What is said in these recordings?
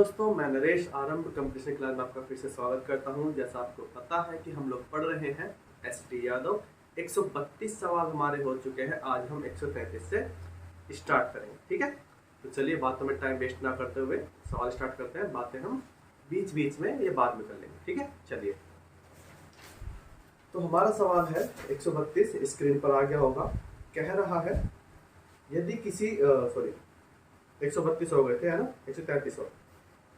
दोस्तों, मैं नरेश आरंभ कंपटीशन क्लास में आपका फिर से स्वागत करता हूं। जैसा आपको पता है कि हम लोग पढ़ रहे हैं एसटी यादव। 132 सवाल हमारे हो चुके हैं। आज हम 133 से स्टार्ट करेंगे, ठीक है। तो चलिए बातों में टाइम वेस्ट ना करते हुए सवाल स्टार्ट करते हैं। बातें हम बीच बीच में ये बाद में कर लेंगे, ठीक है। चलिए, तो हमारा सवाल है 132, स्क्रीन पर आ गया होगा। कह रहा है यदि किसी 132 हो गए थे, है ना, 133 हो।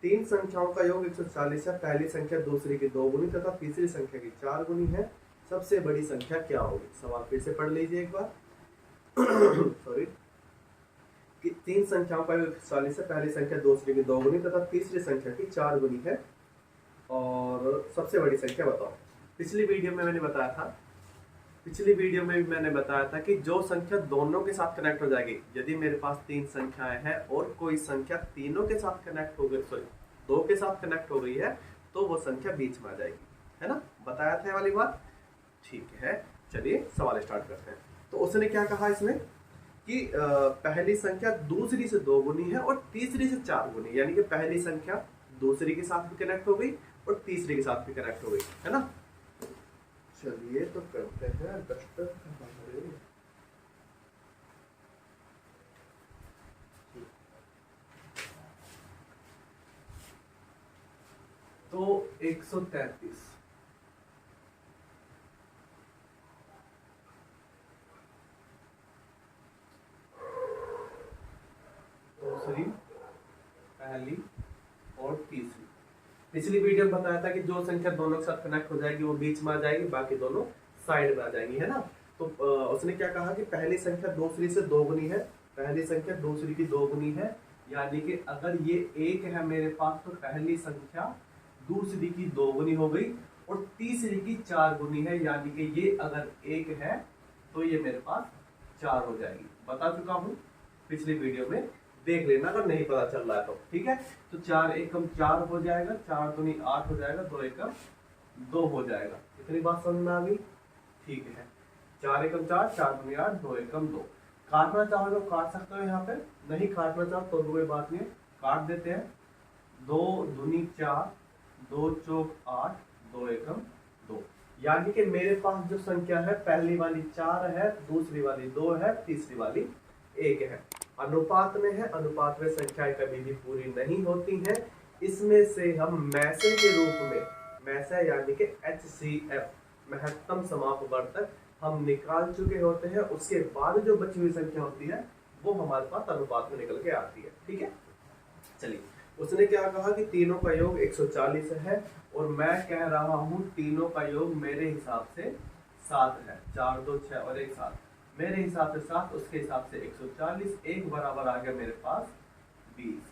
तीन संख्याओं का योग 140 है। पहली संख्या दूसरी की 2 गुनी तथा तीसरी संख्या की 4 गुनी है। सबसे बड़ी संख्या क्या होगी? सवाल फिर से पढ़ लीजिए एक बार। सॉरी, कि तीन संख्याओं का योग 140 है। पहली संख्या दूसरी की 2 गुनी तथा तीसरी संख्या की 4 गुनी है, और सबसे बड़ी संख्या बताओ। पिछली वीडियो में मैंने बताया था कि जो संख्या दोनों के साथ कनेक्ट हो जाएगी, यदि मेरे पास तीन संख्याएं हैं और कोई संख्या तीनों के साथ कनेक्ट हो गई, सॉरी 2 के साथ कनेक्ट हो गई है, तो वो संख्या बीच में आ जाएगी, है ना। बताया था ये वाली बात, ठीक है। चलिए सवाल स्टार्ट करते हैं। तो उसने क्या कहा इसमें कि पहली संख्या दूसरी से 2 गुनी है और तीसरी से 4 गुनी, यानी कि पहली संख्या दूसरी के साथ भी कनेक्ट हो गई और तीसरी के साथ भी कनेक्ट हो गई, है ना। चलिए तो करते हैं डस्टर। तो 133 दूसरी, पहली और तीसरी। पिछली वीडियो में बताया था कि जो संख्या दोनों के साथ कनेक्ट हो जाएगी वो बीच में आ जाएगी, बाकी दोनों साइड में आ जाएंगी, है ना। तो उसने क्या कहा कि पहली संख्या दूसरी से 2 गुनी है, पहली संख्या दूसरी की 2 गुनी है, यानी कि अगर ये 1 है मेरे पास तो पहली संख्या दूसरी की 2 गुनी हो गई और तीसरी की 4 गुनी है, यानी कि ये अगर 1 है तो ये मेरे पास 4 हो जाएगी। बता चुका हूं पिछली वीडियो में, देख लेना अगर नहीं पता चल रहा है तो, ठीक है। तो 4 एकम 4 हो जाएगा, 4 दूनी 8 हो जाएगा, 2 एकम 2 हो जाएगा। इतनी बात समझ में आ गई, ठीक है। 4 एकम 4, 4 दूनी 8, 2 एकम 2। काटना चाहो तो काट सकते हो, यहाँ पे नहीं काटना चाहो तो कोई बात नहीं, काट देते हैं। 2 दूनी 4, 2 चौक 8, 2 एकम 2, यानी कि मेरे पास जो संख्या है पहली वाली 4 है, दूसरी वाली 2 है, तीसरी वाली 1 है। अनुपात में है, अनुपात में संख्याएं कभी भी पूरी नहीं होती हैं। इसमें से हम मैसे के रूप में, मैसे यानी कि HCF, महत्तम समापवर्तक, हम निकाल चुके होते हैं। उसके बाद जो बची हुई संख्या होती है वो हमारे पास अनुपात में निकल के आती है, ठीक है। चलिए, उसने क्या कहा कि तीनों का योग 140 है और मैं कह रहा हूं तीनों का योग मेरे हिसाब से 7 है। 4 2 6 और 1 7, मेरे हिसाब से 7, उसके हिसाब से 140। 1 बराबर आ गया मेरे पास 20।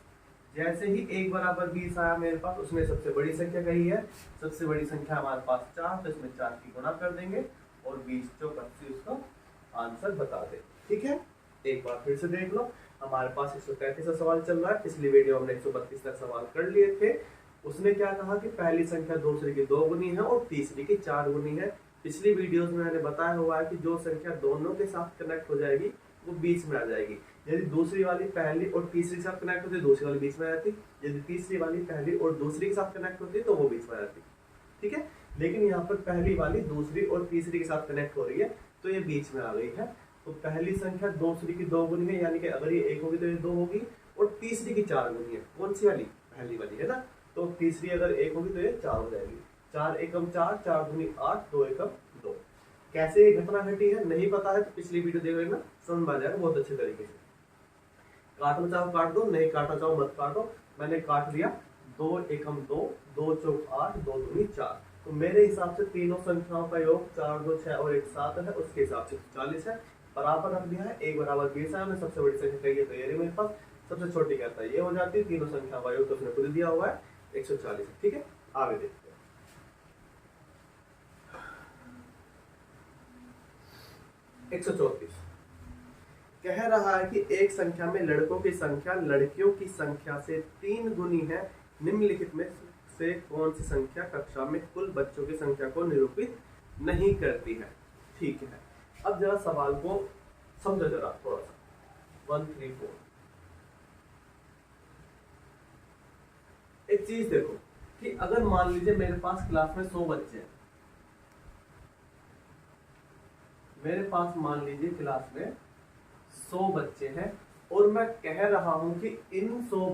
जैसे ही 1 बराबर 20 आया मेरे पास, उसमें सबसे बड़ी संख्या कही है। सबसे बड़ी संख्या हमारे पास 4, तो इसमें 4 की गुणा कर देंगे और 20 चौक 80 उसका आंसर बता दे, ठीक है। एक बार फिर से देख लो, हमारे पास 133 का सवाल चल रहा है। पिछली वीडियो हमने 132 तक सवाल कर लिए थे। उसने क्या कहा कि पहली संख्या दूसरी की 2 गुनी है और तीसरी की 4 गुनी है। पिछली वीडियोस में मैंने बताया हुआ है कि जो संख्या दोनों के साथ कनेक्ट हो जाएगी वो बीच में आ जाएगी। यदि दूसरी वाली पहली और तीसरी के साथ कनेक्ट होती है, दूसरी वाली बीच में आ जाती। यदि तीसरी वाली पहली और दूसरी के साथ कनेक्ट होती है तो वो बीच में आ जाती, ठीक है। लेकिन यहाँ पर पहली वाली दूसरी और तीसरी के साथ कनेक्ट हो रही है तो ये बीच में आ गई है। तो पहली संख्या दूसरी की 2 गुनी है, यानी कि अगर ये 1 होगी तो ये 2 होगी, और तीसरी की 4 गुनी है। कौन सी वाली? पहली वाली, है ना। तो तीसरी अगर 1 होगी तो ये 4 हो जाएगी। 4 एकम 4, 4 दूनी 8, 2 एकम 2। कैसे ये घटना घटी है नहीं पता है तो पिछली वीडियो देख लेना, समझ में आ जाएगा बहुत अच्छे तरीके से। काटना चाहो काट दो, नहीं काटना चाहो मत काटो। मैंने काट दिया। 2 एकम 2, 2 चौक 8, 2 दूनी 4। तो मेरे हिसाब से तीनों संख्याओं का योग 4 2 6 और 1 7 है, उसके हिसाब से 40 है। बराबर रख दिया है। 1 बराबर 20 है। सबसे बड़ी संख्या कही है तो ये मेरे पास, सबसे छोटी कहता है ये हो जाती है। तीनों संख्या का योग तो उसने खुद दिया हुआ है 140, ठीक है। आगे देखते हैं। 134 कह रहा है कि एक संख्या में लड़कों की संख्या लड़कियों की संख्या से 3 गुनी है। निम्नलिखित में से कौन सी संख्या कक्षा में कुल बच्चों की संख्या को निरूपित नहीं करती है? ठीक है, अब जरा सवाल को समझो जरा थोड़ा सा। 1 3 4 एक चीज देखो कि अगर मान लीजिए मेरे पास क्लास में 100 बच्चे हैं, मेरे पास मान लीजिए क्लास में 100 बच्चे हैं और मैं कह रहा हूं कि इन 100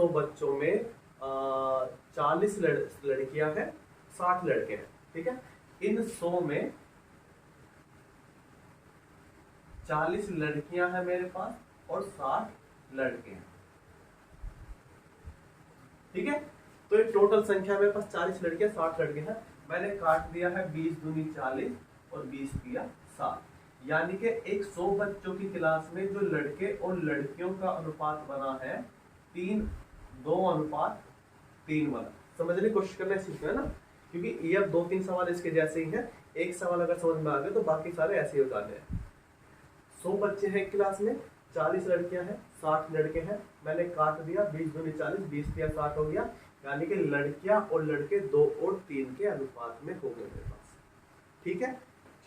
बच्चों में 40 लड़कियां हैं, 60 लड़के हैं, ठीक है। इन 100 में 40 लड़कियां हैं मेरे पास और 60 लड़के हैं, ठीक है। तो ये टोटल संख्या मेरे पास 40 लड़कियां 60 लड़के हैं। मैंने काट दिया है 20 दूनी 40 और 20 दिया 60, यानी कि एक 100 बच्चों की क्लास में जो लड़के और लड़कियों का अनुपात बना है 2:3 वाला। समझने की कोशिश करना सीखना है ना, क्योंकि ये अब 2-3 सवाल इसके जैसे ही हैं। एक सवाल अगर समझ में आ गया तो बाकी सारे ऐसे ही उतारने हैं। 100 बच्चे हैं क्लास में, 40 लड़कियां हैं, 60 लड़के हैं। मैंने काट दिया 20 दूनी 40, 20 दिया 60 हो गया, यानी कि लड़कियां और लड़के 2 और 3 के अनुपात में हो गए मेरे पास, ठीक है।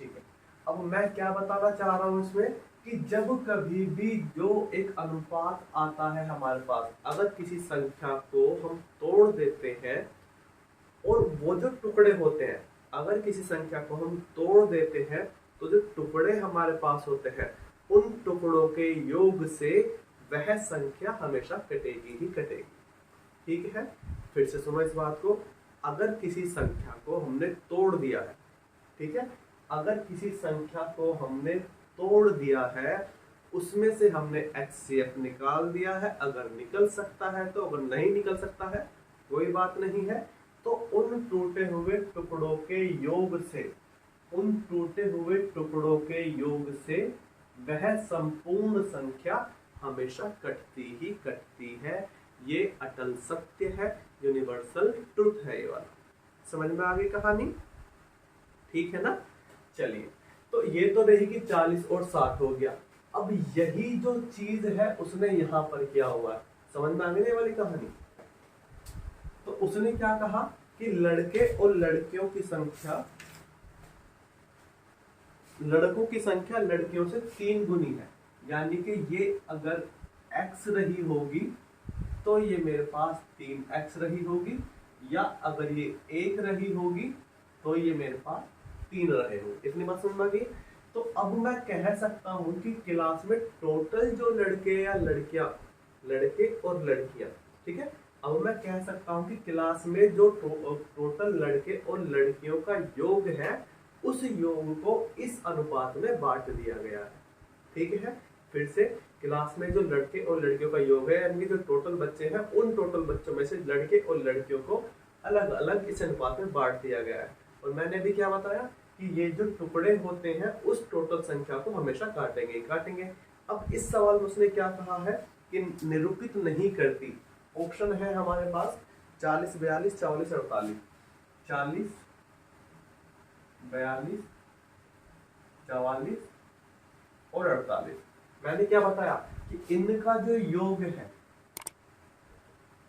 ठीक है, अब मैं क्या बताना चाह रहा हूं इसमें कि जब कभी भी जो एक अनुपात आता है हमारे पास, अगर किसी संख्या को हम तोड़ देते हैं और वो जो टुकड़े होते हैं, अगर किसी संख्या को हम तोड़ देते हैं तो जो टुकड़े हमारे पास होते हैं उन टुकड़ों के योग से वह संख्या हमेशा कटेगी ही कटेगी, ठीक है। फिर से सुनो इस बात को, अगर किसी संख्या को हमने तोड़ दिया है, ठीक है, अगर किसी संख्या को हमने तोड़ दिया है, उसमें से हमने HCF निकाल दिया है, अगर निकल सकता है तो, अगर नहीं निकल सकता है कोई बात नहीं है, तो उन टूटे हुए टुकड़ों के योग से, उन टूटे हुए टुकड़ों के योग से वह संपूर्ण संख्या हमेशा कटती ही कटती है। ये अटल सत्य है, यूनिवर्सल ट्रुथ है ये वाला। समझ में आ गई कहानी, ठीक है ना। चलिए, तो ये तो रहेगी 40 और 60 हो गया। अब यही जो चीज है उसने यहां पर किया हुआ है, समझ में आ गई वाली कहानी। तो उसने क्या कहा कि लड़के और लड़कियों की संख्या, लड़कों की संख्या लड़कियों से 3 गुनी है, यानी कि ये अगर x रही होगी तो ये मेरे पास 3x रही होगी, या अगर ये 1 रही होगी तो ये मेरे पास 3 रहे होंगे। इतनी बात समझ में आ गई। तो अब मैं कह सकता हूं कि क्लास में टोटल जो लड़के या लड़कियां, लड़के और लड़कियां, ठीक है, अब मैं कह सकता हूं कि क्लास में जो टोटल लड़के और लड़कियों का योग है उस योग को इस अनुपात में बांट दिया गया है, ठीक है। फिर से, क्लास में जो लड़के और लड़कियों का योग है, यानी जो टोटल बच्चे हैं, उन टोटल बच्चों में से लड़के और लड़कियों को अलग अलग इस अनुपात में बांट दिया गया है। और मैंने भी क्या बताया कि ये जो टुकड़े होते हैं उस टोटल संख्या को हमेशा काटेंगे काटेंगे। अब इस सवाल में उसने क्या कहा है कि निरूपित नहीं करती। ऑप्शन है हमारे पास 40, 42, 44, 48। 40, 42, 44 और 48। मैंने क्या बताया कि इनका जो योग है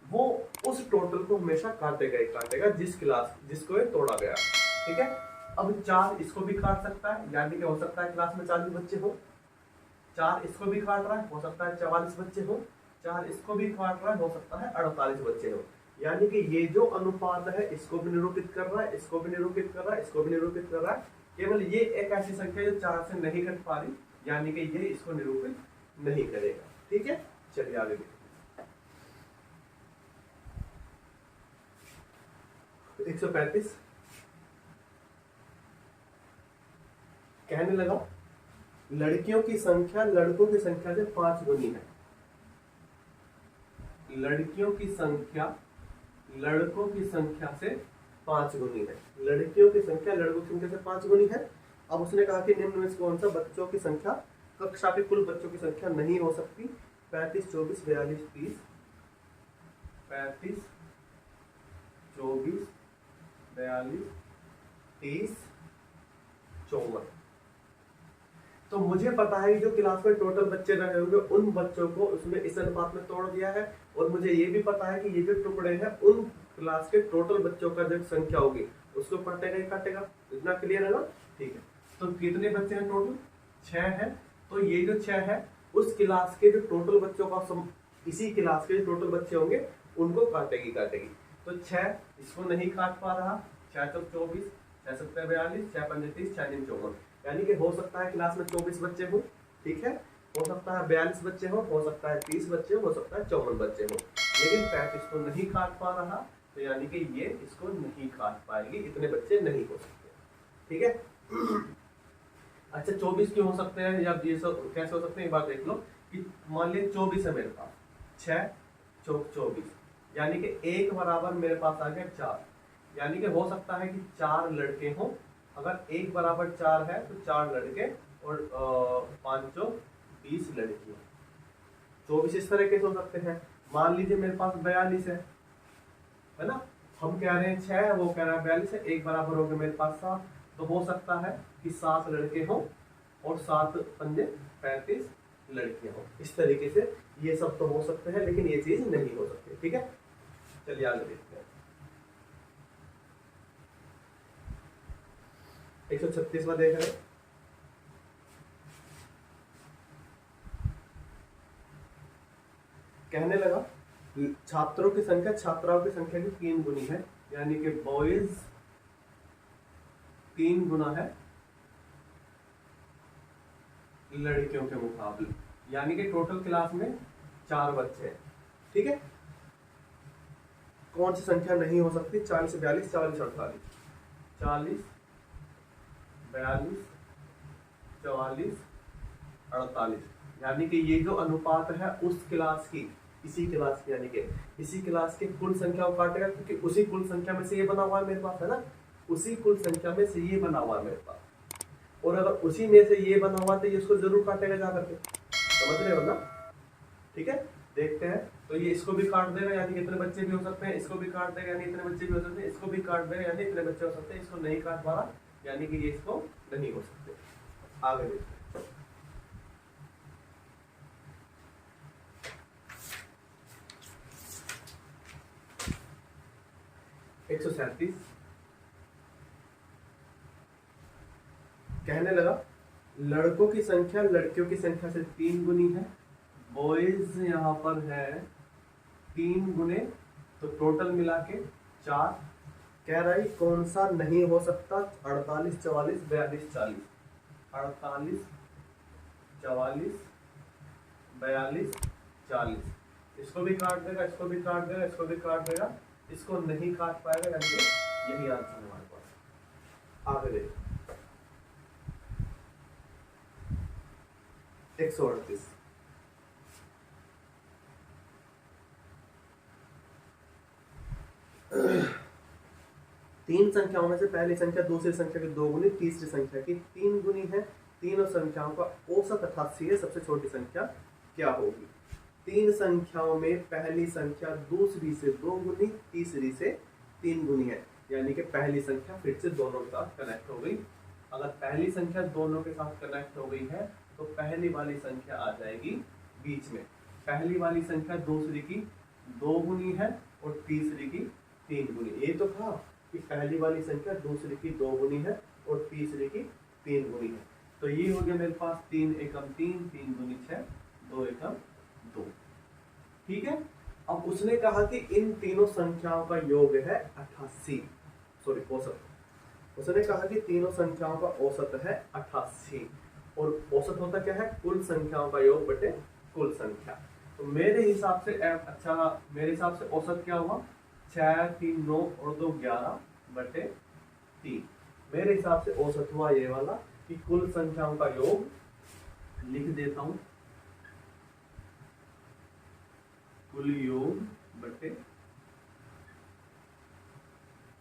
वो उस टोटल को हमेशा काटेगा ही काटेगा जिसको ये तोड़ा गया, ठीक है। अब 4 इसको भी काट सकता है, यानी कि हो सकता है क्लास में 40 बच्चे हो, 4 इसको भी काट रहा है, हो सकता है 44 बच्चे हो, 4 इसको भी काट रहा है, हो सकता है 48 बच्चे हो। यानी कि ये जो अनुपात है इसको भी निरूपित कर रहा है, इसको भी निरूपित कर रहा है, इसको भी निरूपित कर रहा है। केवल ये एक ऐसी संख्या जो 4 से नहीं कट पा रही, यानी कि ये इसको निरूपित नहीं करेगा, ठीक है। चलिए आगे देखिए। 135 कहने लगा लड़कियों की संख्या लड़कों की संख्या से 5 गुनी है। लड़कियों की संख्या लड़कों की संख्या से 5 गुनी है। लड़कियों की संख्या लड़कों की संख्या से 5 गुनी है। अब उसने कहा कि निम्न में से कौन सा बच्चों की संख्या कक्षा के कुल बच्चों की संख्या नहीं हो सकती। 35, 24, 42, 30। 35, 24, 42, 30, 54। तो मुझे पता है जो क्लास में टोटल बच्चे रहे होंगे उन बच्चों को उसने इस अनुपात में तोड़ दिया है, और मुझे ये भी पता है कि ये जो टुकड़े हैं उन क्लास के टोटल बच्चों का जो संख्या होगी उसको काटेगा ही काटेगा। इतना क्लियर है ना, ठीक है। तो कितने बच्चे हैं टोटल? 6 है। तो ये जो 6 है उस क्लास के जो टोटल बच्चों का इसी क्लास के जो टोटल बच्चे होंगे उनको काटेगी। तो 6 इसको नहीं काट पा रहा, 6 चौक 24, 6 सत्तर 42, 6 पंजे 30, 6 दिन 54, यानी कि हो सकता है क्लास में 24 बच्चे हो, ठीक है, हो सकता है 42 बच्चे हो सकता है 30 बच्चे हो सकता है 54 बच्चे हो, लेकिन 35 को नहीं काट पा रहा, तो यानी कि ये इसको नहीं काट पाएगी, इतने बच्चे नहीं हो सकते, ठीक है। अच्छा 24 क्यों हो सकते हैं, या ये सब कैसे हो सकते हैं, एक बार देख लो कि मान लीजिए 24 है मेरे पास, 6 चौक 24, यानी कि 1 बराबर मेरे पास आ गया 4, यानी कि हो सकता है कि 4 लड़के हों, अगर 1 बराबर 4 है तो 4 लड़के और 5 चौक 20 लड़कियां। 24 इस तरह के हो सकते हैं। मान लीजिए मेरे पास 42 है ना, हम कह रहे हैं 6 है, वो कह रहा है 42 है, 1 बराबर हो गया मेरे पास 7, तो हो सकता है कि 7 लड़के हों और 7 पंजे 35 लड़कियां हों। इस तरीके से ये सब तो हो सकते हैं, लेकिन ये चीज नहीं हो सकती, ठीक है। चलिए आगे देखते हैं। 136वां देख रहे हैं। कहने लगा छात्रों की संख्या छात्राओं की संख्या की 3 गुनी है, यानी कि बॉयज 3 गुना है लड़कियों के मुकाबले, यानी कि टोटल क्लास में 4 बच्चे हैं, ठीक है। कौन सी संख्या नहीं हो सकती, 40 से 42, 40 48, 40 42 44 48, यानी कि ये जो अनुपात है उस क्लास की, इसी क्लास की, यानी कि इसी क्लास के कुल संख्या को काटेगा, क्योंकि उसी कुल संख्या में से ये बना हुआ है मेरे पास, है ना, उसी कुल संख्या में से ये बना हुआ है मेरे पास, और अगर उसी में से ये बना हुआ तो ये इसको जरूर काटेगा जा करके, समझ रहे हो ना, ठीक है। देखते हैं, तो ये इसको भी काट देगा, यानी कि इतने बच्चे भी हो सकते हैं, इसको भी काट देगा, यानी इतने बच्चे भी हो सकते हैं, इसको भी काट देगा, यानी इतने बच्चे हो सकते हैं, इसको नहीं काट पा रहा, यानी कि ये इसको नहीं हो सकते। आगे देखते हैं। 137 कहने लगा लड़कों की संख्या लड़कियों की संख्या से 3 गुनी है, बॉयज यहाँ पर है 3 गुने, तो टोटल मिला के 4। कह रहा है कौन सा नहीं हो सकता, 48 44 42 40, 48 44 42 40, इसको भी काट देगा, इसको भी काट देगा, इसको भी काट देगा, इसको नहीं काट पाएगा, यानी कि यही आंसर है हमारे पास। आगे देखो 138 3 संख्याओं में से पहली संख्या दूसरी संख्या की 2 गुनी, तीसरी संख्या की 3 गुनी है, तीनों संख्याओं का औसत 88 है, सबसे छोटी संख्या क्या होगी। 3 संख्याओं में पहली संख्या दूसरी से 2 गुनी, तीसरी से 3 गुनी है, यानी कि पहली संख्या फिर से दोनों के साथ कनेक्ट हो गई। अगर पहली संख्या दोनों के साथ कनेक्ट हो गई है तो पहली वाली संख्या आ जाएगी बीच में, पहली वाली संख्या दूसरी की 2 गुनी है और तीसरी की 3 गुनी। ये तो था कि पहली वाली संख्या दूसरी की 2 गुनी है और तीसरी की 3 गुनी है, तो ये हो गया मेरे पास 3 एकम 3, 3 गुनी 6, 2 एकम 2, ठीक है। अब उसने कहा कि इन तीनों संख्याओं का योग है 88, सॉरी औसत, उसने कहा कि तीनों संख्याओं का औसत है 88, और औसत होता क्या है, कुल संख्याओं का योग बटे कुल संख्या। तो मेरे हिसाब से मेरे हिसाब से औसत क्या हुआ, 6 3 9 और 2 11 बटे 3। मेरे हिसाब से औसत हुआ ये वाला कि कुल संख्याओं का योग, लिख देता हूं, कुल योग बटे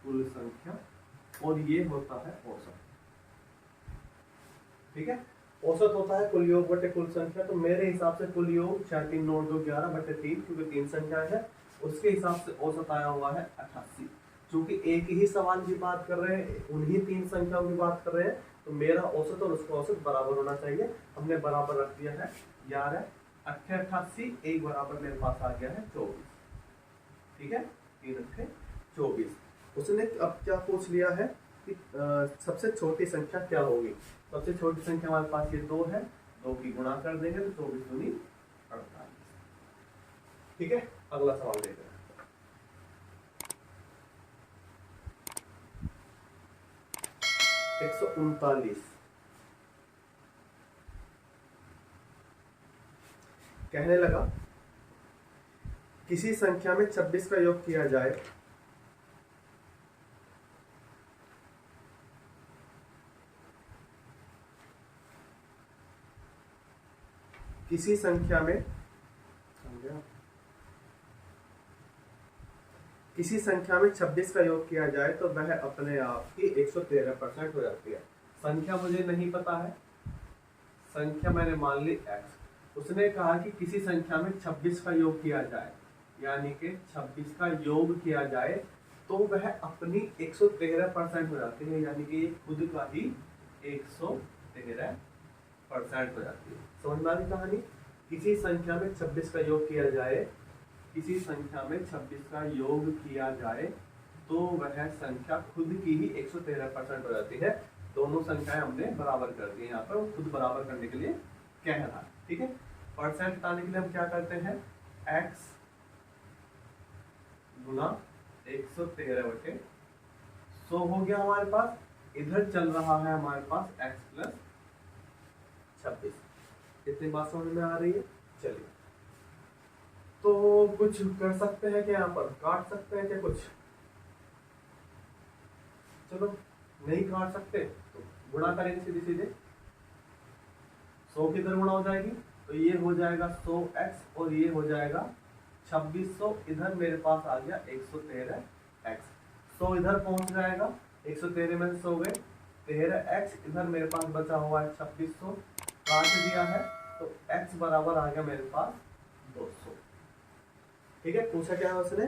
कुल संख्या, और ये होता है औसत, ठीक है। औसत होता है कुल योग बटे कुल संख्या, तो मेरे हिसाब से कुल योग 6 3 9 2 11 बटे 3, क्योंकि 3 संख्याएं हैं, उसके हिसाब से औसत आया हुआ है 88। क्योंकि एक ही सवाल की बात कर रहे हैं, उन्हीं 3 संख्याओं की बात कर रहे हैं, तो मेरा औसत और उसका औसत बराबर होना चाहिए, हमने बराबर रख दिया है। 11 8 88, एक बराबर मेरे पास आ गया है 24, ठीक है, 3 8 24। उसने अब क्या पूछ लिया है कि सबसे छोटी संख्या क्या होगी। सबसे छोटी संख्या हमारे पास ये 2 है, 2 की गुणा कर देंगे तो 24 दूनी 48, ठीक है। अगला सवाल देखते हैं। 139। कहने लगा किसी संख्या में 26 का योग किया जाए किसी संख्या में 26 का योग किया जाए तो वह अपने आप ही 113% हो जाती है। संख्या मुझे नहीं पता है, संख्या मैंने मान ली x। उसने कहा कि किसी संख्या में 26 का योग किया जाए, यानी कि 26 का योग किया जाए तो वह अपनी 113% हो जाती है, यानी कि खुद का ही 113% हो जाती है। समझ में आ रही कहानी? किसी संख्या में 26 का योग किया जाए, किसी संख्या में 26 का योग किया जाए तो वह संख्या खुद की ही 113% हो जाती है। दोनों संख्याएं हमने बराबर कर दी यहाँ पर, खुद बराबर करने के लिए कह रहा है। ठीक है, परसेंट बताने के लिए हम क्या करते हैं, x गुना 113/100 हो गया हमारे पास। इधर चल रहा है हमारे पास x प्लस 26। इतनी बात समझ में आ रही है? चलिए, तो कुछ कर सकते हैं क्या, यहाँ पर काट सकते हैं क्या कुछ? चलो, नहीं काट सकते तो गुणा करेंगे सीधे सीधे। 100 किधर गुणा हो जाएगी, तो ये हो जाएगा 100x और ये हो जाएगा 2600। इधर मेरे पास आ गया 113x। 100 इधर पहुंच जाएगा, 113 में से 100 गए 13x। इधर मेरे पास बचा हुआ है 2600, काट दिया है तो x बराबर आ गया मेरे पास 200। ठीक है, पूछा क्या है उसने?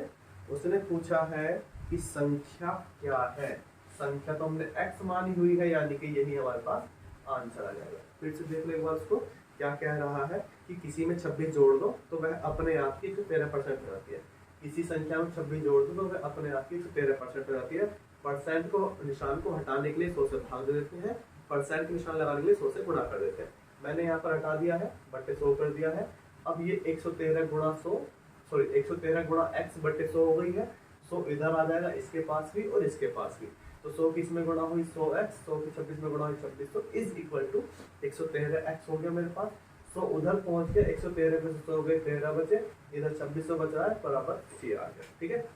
उसने पूछा है कि संख्या क्या है। संख्या तो हमने x मानी हुई है, यानी कि यही हमारे पास आंसर आ जाएगा। फिर से देख लो एक बार उसको, क्या कह रहा है कि किसी में 26 जोड़ दो तो वह अपने आप की 113% हो जाती है। किसी संख्या में 26 जोड़ दो तो वह अपने आप की 113% हो जाती है। परसेंट को निशान को हटाने के लिए 100 से भाग दे देते हैं, परसेंट के निशान लगाने के लिए 100 से गुणा कर देते हैं। मैंने यहाँ पर हटा दिया है, बट्टे 100 कर दिया है। अब ये 113 गुणा 100, सॉरी 113 गुणा x बट्टे 100 हो गई है। 100 इधर आ जाएगा, इसके पास भी और इसके पास भी। तो 100 किस में गुणा हुई 100x, 100 की 26 में गुणा हुई 2600 इज इक्वल टू 113x हो गया मेरे पास। 100 उधर पहुंच गया, 113 में से 100 गए 13 बचे, इधर 2600 बच रहा है, बराबर c आ गया। ठीक है,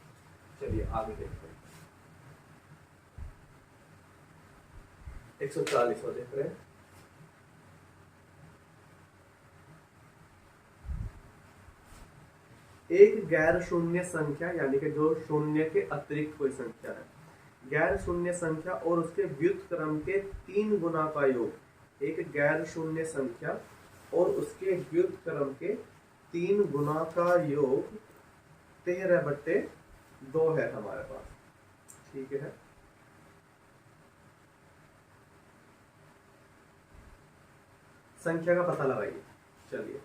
चलिए आगे देखते हैं। 140 देख रहे हैं। एक गैर शून्य संख्या, यानी कि जो शून्य के अतिरिक्त कोई संख्या है, गैर शून्य संख्या और उसके व्युत्क्रम के 3 गुना का योग। एक गैर शून्य संख्या और उसके व्युत्क्रम के 3 गुना का योग 13/2 है हमारे पास। ठीक है, संख्या का पता लगाइए। चलिए,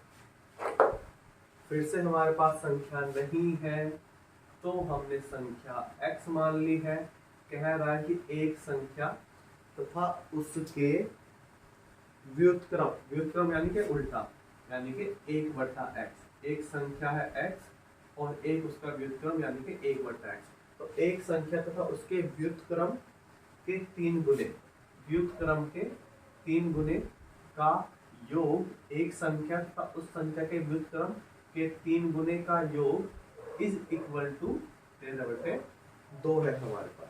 फिर से हमारे पास संख्या नहीं है तो हमने संख्या x मान ली है। कह रहा है कि एक संख्या तथा उसके व्युत्क्रम, व्युत्क्रम यानी कि उल्टा, यानी कि 1/x। एक संख्या है x और एक उसका व्युत्क्रम यानी कि 1/x। तो एक संख्या तथा उसके व्युत्क्रम के 3 गुने, व्युत्क्रम के 3 गुने का योग, एक संख्या तथा उस संख्या के व्युत्क्रम के 3 गुने का योग इज इक्वल टू 13/2 है हमारे पास।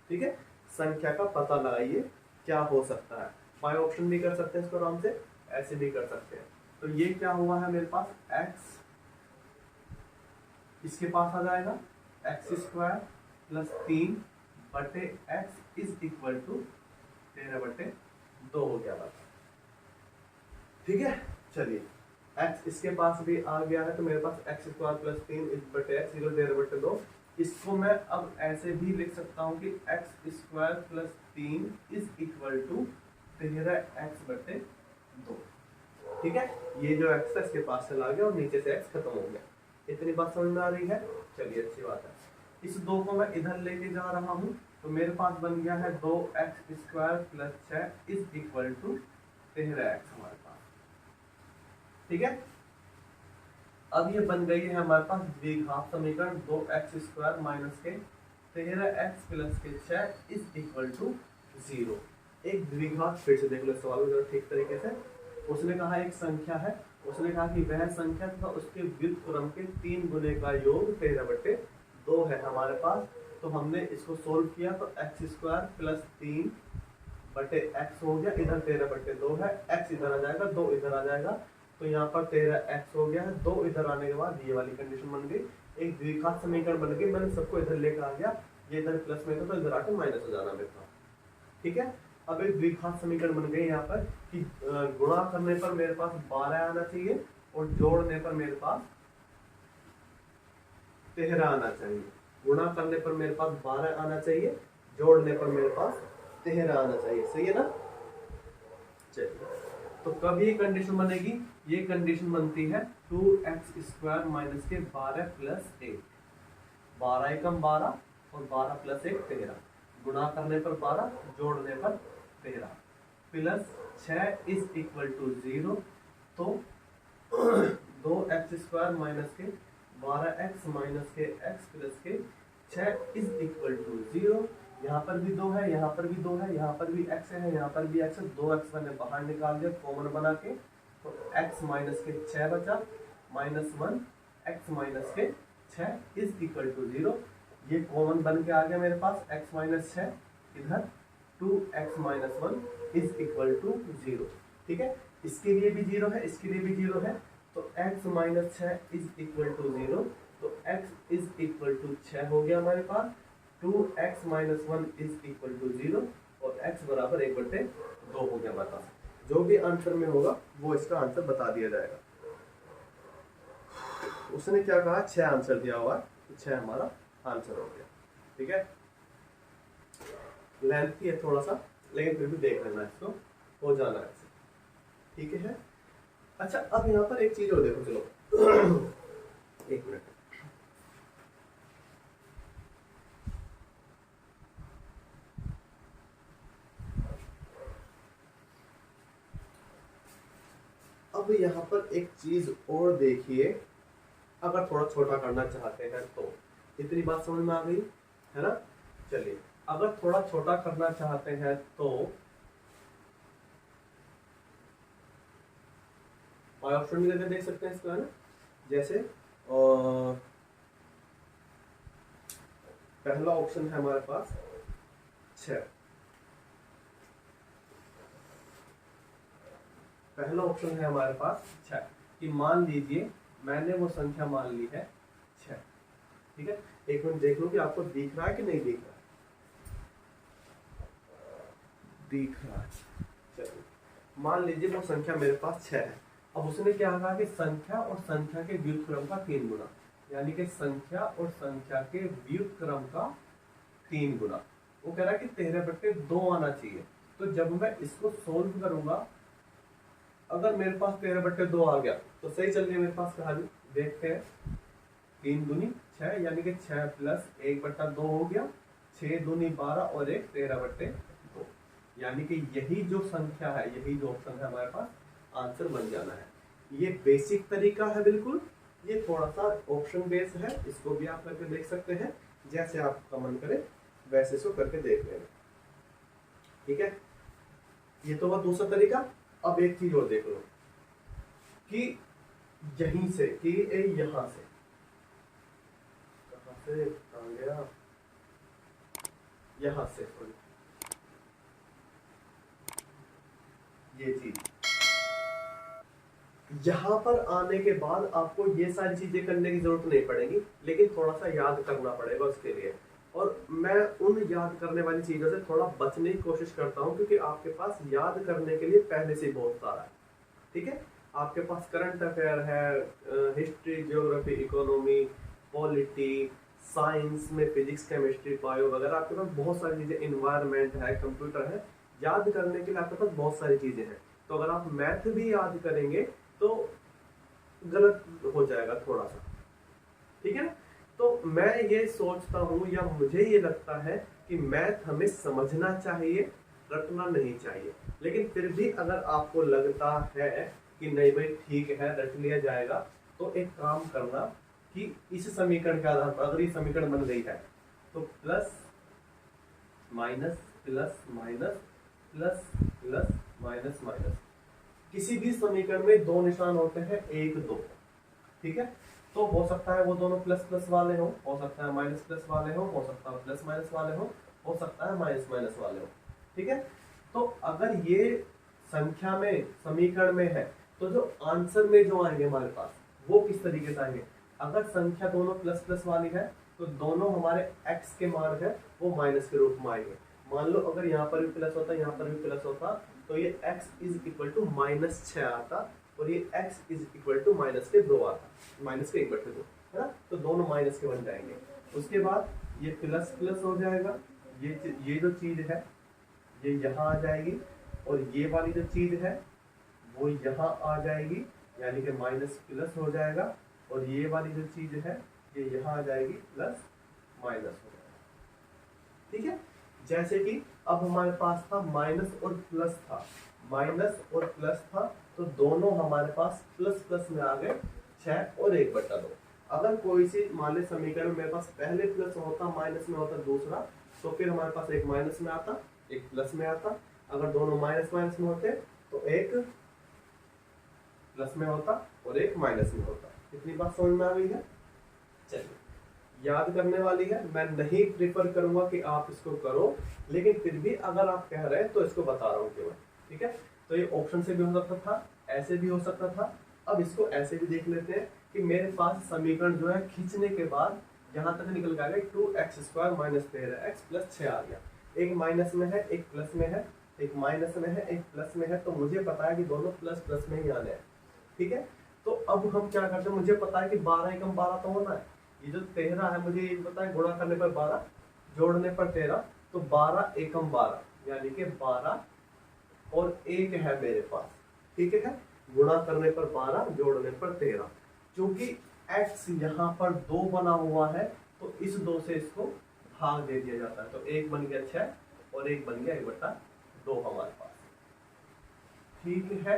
ठीक है, संख्या का पता लगाइए क्या हो सकता है। बाय ऑप्शन भी कर सकते हैं इसको, आराम से ऐसे भी कर सकते हैं। तो ये क्या हुआ है मेरे पास, x इसके पास आ जाएगा x² plus 3/x is equal to 13/2 हो गया बस। ठीक है, चलिए x इसके पास भी आ गया है तो मेरे पास x² प्लस 3/x इक्वल 13/2। इसको मैं अब ऐसे भी लिख सकता हूँ कि x² plus 3 is equal to 13x/2। ठीक है, ये जो x है इसके पास चला गया और नीचे से x खत्म हो गया। इतनी बात समझ में आ रही है? चलिए, अच्छी बात है। इस 2 को मैं इधर लेके जा रहा हूँ तो मेरे पास बन गया है 2x² plus 6 is equal to 13x हमारे पास। ठीक है, अब ये बन गई है हमारे पास द्विघात समीकरण 2x² माइनस के 13x प्लस के 6 इज इक्वल टू 0। एक द्विघात, फिर से देख लो सवाल को ठीक तरीके से। उसने कहा एक संख्या है, उसने कहा कि वह संख्या तथा उसके व्युत्क्रम के 3 गुने का योग 13/2 है हमारे पास। तो हमने इसको सोल्व किया तो x² + 3/x हो गया, इधर 13/2 है, x इधर आ जाएगा, 2 इधर आ जाएगा, तो यहाँ पर 13x हो गया है। 2 इधर आने के बाद ये वाली कंडीशन बन गई, एक द्विघात समीकरण बन गई। मैंने सबको इधर लेकर आ गया, ये इधर प्लस में था तो इधर आके माइनस हो जाना मेरे पास, ठीक है। अब एक द्विघात समीकरण बन गई यहाँ पर कि गुणा करने पर मेरे पास 12 आना चाहिए और जोड़ने पर मेरे पास 13 आना चाहिए। गुणा करने पर मेरे पास 12 आना चाहिए, जोड़ने पर मेरे पास 13 आना चाहिए, सही है ना। चलिए, तो कब ये कंडीशन बनेगी? ये कंडीशन बनती है 2x² - के 12 + 1, 12 एकम 12 और 12 + 1 13, गुणा करने पर 12, जोड़ने पर 13, प्लस 6 = 0। तो 2x² - के 12x - के x + के 6 = 0। यहाँ पर भी 2 है, यहाँ पर भी 2 है, यहाँ पर भी x है, यहाँ पर भी x है। 2x मैंने बाहर निकाल दिया कॉमन बना के, तो x - के 6 बचा, -1 x - के 6 = 0। ये कॉमन बन के आ गया मेरे पास, x - 6 इधर 2x - 1 = 0, ठीक है। इसके लिए भी 0 है, इसके लिए भी 0 है, तो x - 6 = 0, तो x = 6 हो गया हमारे पास। 2x - 1 = 0 और x बराबर 1/2 हो गया हमारे पास। जो भी आंसर में होगा वो इसका आंसर बता दिया जाएगा। उसने क्या कहा, 6 आंसर दिया हुआ, तो 6 हमारा आंसर हो गया, ठीक है। लेंथी है थोड़ा सा, लेकिन फिर भी देख लेना इसको, हो जाना है, ठीक है। अच्छा, अब यहाँ पर एक चीज और देखो, चलो एक मिनट। अब यहाँ पर एक चीज और देखिए, अगर थोड़ा छोटा करना चाहते हैं तो, इतनी बात समझ में आ गई है ना। चलिए, अगर थोड़ा छोटा करना चाहते हैं तो ऑप्शन भी करके देख सकते हैं इसका, है ना। जैसे पहला ऑप्शन है हमारे पास 6, पहला ऑप्शन है हमारे पास 6 कि मान लीजिए मैंने वो संख्या मान ली है 6, ठीक है। एक मिनट देख लो कि आपको दिख रहा है कि नहीं दिख रहा है, दिख रहा है। चलिए, मान लीजिए वो संख्या मेरे पास 6 है। अब उसने क्या कहा कि संख्या और संख्या के व्युत्क्रम का 3 गुना, यानी कि संख्या और संख्या के व्युत्क्रम का 3 गुना। वो कह रहा है कि 13/2 आना चाहिए। तो जब मैं इसको सोल्व करूंगा, अगर मेरे पास 13/2 आ गया तो सही चल रही है मेरे पास कहानी। देखते हैं, 3 दूनी 6, यानी कि 6 + 1/2 हो गया, 6 दूनी 12 और 1 13/2, यानी कि यही जो संख्या है, यही जो ऑप्शन है हमारे पास, आंसर बन जाना है। ये बेसिक तरीका है बिल्कुल, ये थोड़ा सा ऑप्शन बेस्ड है, इसको भी आप करके देख सकते हैं, जैसे आपका मन करे वैसे इसको करके देख लेना, ठीक है। ये तो हुआ दूसरा तरीका। अब एक चीज और देख लो कि यहीं से कि यहां से, कहां से आ गया, यहां से, ये चीज यहां पर आने के बाद आपको ये सारी चीजें करने की जरूरत नहीं पड़ेगी, लेकिन थोड़ा सा याद करना पड़ेगा उसके लिए। और मैं उन याद करने वाली चीजों से थोड़ा बचने की कोशिश करता हूं, क्योंकि आपके पास याद करने के लिए पहले से बहुत सारा है, ठीक है। आपके पास करंट अफेयर है, history, geography, economy, polity, science में फिजिक्स, केमिस्ट्री, बायो वगैरह, आपके पास बहुत सारी चीजें, इन्वायरमेंट है, कंप्यूटर है, याद करने के लिए आपके पास बहुत सारी चीजें हैं। तो अगर आप मैथ भी याद करेंगे तो गलत हो जाएगा थोड़ा सा, ठीक है ना। तो मैं ये सोचता हूं, या मुझे ये लगता है कि मैथ हमें समझना चाहिए, रटना नहीं चाहिए। लेकिन फिर भी अगर आपको लगता है कि नहीं भाई ठीक है रट लिया जाएगा, तो एक काम करना कि इस समीकरण के आधार पर, अगर ये समीकरण बन गई है तो plus minus plus minus plus plus minus minus. किसी भी समीकरण में दो निशान होते हैं, एक दो, ठीक है। तो हो सकता है वो दोनों प्लस प्लस वाले हो सकता है माइनस प्लस वाले हो सकता है प्लस माइनस वाले हो सकता है माइनस माइनस वाले हो, ठीक है। तो अगर ये संख्या में समीकरण में है तो जो आंसर में जो आएंगे हमारे पास वो किस तरीके से आएंगे। अगर संख्या दोनों प्लस प्लस वाली है तो दोनों हमारे x के मान है वो माइनस के रूप में आएंगे। मान लो अगर यहाँ पर भी प्लस होता यहाँ पर भी प्लस होता तो ये x इज इक्वल टू -6 आता और ये x इज इक्वल टू -2 आता, -1/2, है ना। तो दोनों माइनस के बन जाएंगे। उसके बाद ये प्लस प्लस हो जाएगा, ये जो चीज है ये यहाँ आ जाएगी और ये वाली जो चीज है वो यहाँ आ जाएगी, यानी कि माइनस प्लस हो जाएगा और ये वाली जो चीज है ये यहाँ आ जाएगी, प्लस माइनस हो जाएगा, ठीक है। जैसे कि अब हमारे पास था माइनस और प्लस था, माइनस और प्लस था तो दोनों हमारे पास प्लस प्लस में आ गए 6 और 1/2। अगर कोई सी मान ले समीकरण में मेरे पास पहले प्लस होता माइनस में होता दूसरा, तो फिर हमारे पास एक माइनस में आता एक प्लस में आता। अगर दोनों माइनस माइनस में होते तो एक प्लस में होता और एक माइनस में होता। इतनी बात समझ में आ गई है। चलिए, याद करने वाली है, मैं नहीं प्रेफर करूंगा कि आप इसको करो, लेकिन फिर भी अगर आप कह रहे हैं तो इसको बता रहा हूँ केवल, ठीक है। तो ये ऑप्शन से भी हो सकता था, ऐसे भी हो सकता था। अब इसको ऐसे भी देख लेते हैं कि मेरे पास समीकरण जो है खींचने के बाद यहाँ तक निकल गया 2x² - 13x + 6 आ गया। एक माइनस में है एक प्लस में है, एक माइनस में है एक प्लस में है, तो मुझे पता है कि दोनों प्लस प्लस में ही आने हैं, ठीक है। तो अब हम क्या करते हैं, मुझे पता है कि 12 × 12 तो होना है। ये जो 13 है मुझे ये पता है, गुणा करने पर 12 जोड़ने पर 13, तो 12 × 12 यानी कि 12 और 1 है मेरे पास, ठीक है। गुणा करने पर 12 जोड़ने पर 13। क्योंकि x यहाँ पर 2 बना हुआ है तो इस 2 से इसको भाग दे दिया जाता है, तो 1 बन गया 6 और 1 बन गया 1/2 हमारे पास, ठीक है।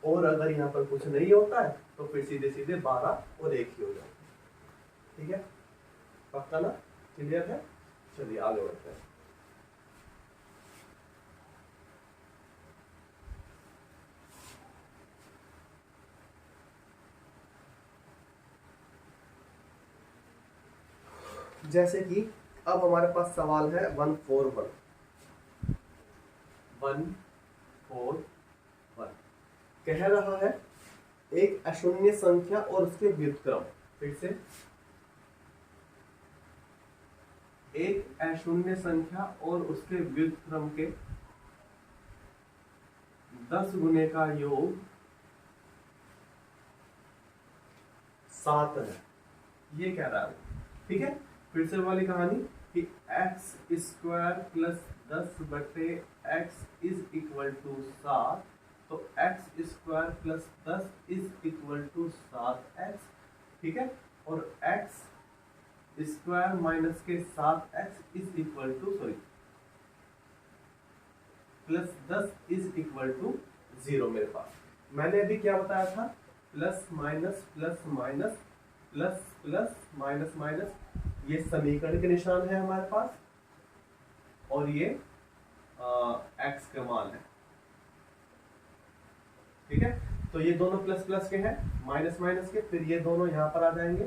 और अगर यहाँ पर कुछ नहीं होता है तो फिर सीधे सीधे 12 और 1 ही हो जाता है, ठीक है। पक्का ना, क्लियर है। चलिए आगे बढ़ते हैं। जैसे कि अब हमारे पास सवाल है 141 कह रहा है एक अशून्य संख्या और उसके व्युत्क्रम। फिर से, एक अशून्य संख्या और उसके व्युत्क्रम के 10 गुने का योग 7 है, ये कह रहा है, ठीक है। फिर से वाली कहानी कि x² + 10/x is equal to 7, तो x² + 10 is equal to 7x, ठीक है। और x² माइनस के 7x is equal to plus 10 is equal to 0 मेरे पास। मैंने अभी क्या बताया था, plus minus plus minus plus plus minus minus, ये समीकरण के निशान है हमारे पास और ये x का मान है, ठीक है। तो ये दोनों प्लस प्लस के हैं, माइनस माइनस के, फिर ये दोनों यहाँ पर आ जाएंगे,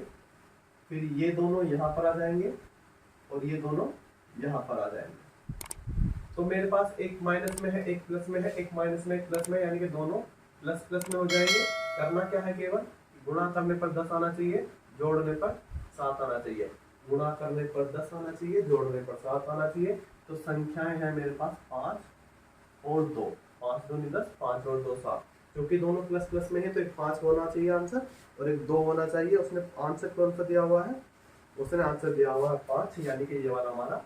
फिर ये दोनों यहाँ पर आ जाएंगे और ये दोनों यहाँ पर आ जाएंगे। तो मेरे पास एक माइनस में है एक प्लस में है, एक माइनस में एक प्लस में, यानी कि दोनों प्लस प्लस में हो जाएंगे। करना क्या है, केवल गुणा करने पर 10 आना चाहिए, जोड़ने पर 7 आना चाहिए। गुणा करने पर 10 आना चाहिए, जोड़ने पर 7 आना चाहिए। तो संख्याएं हैं मेरे पास 5 और 2, 5 दूनी 10, 5 और 2 7। क्योंकि दोनों प्लस प्लस में है तो एक 5 होना चाहिए आंसर और एक 2 होना चाहिए। उसने आंसर कौन सा दिया हुआ है, उसने आंसर दिया हुआ है 5, यानी कि ये वाला हमारा